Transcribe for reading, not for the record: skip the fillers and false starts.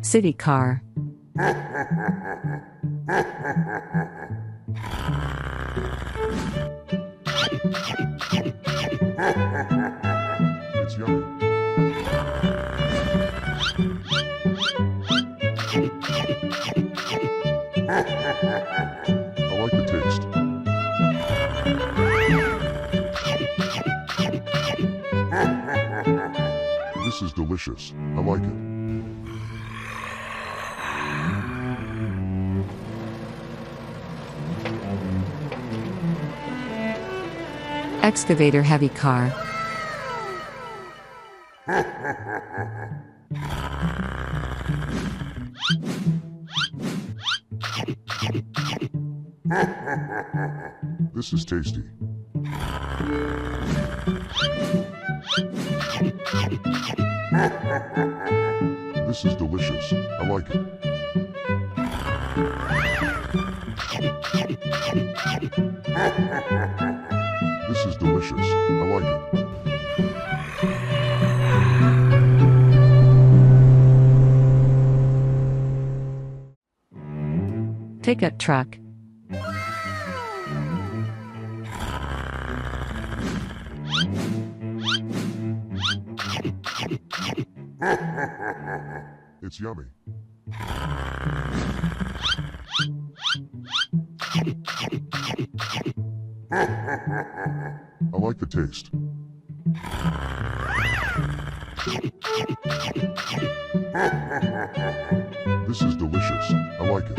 City car. It's yummy. I like the taste. This is delicious. I like it. Excavator heavy car. This is tasty. This is delicious. I like it. This is delicious. I like it. Pickup truck. It's yummy. I like the taste. This is delicious. I like it.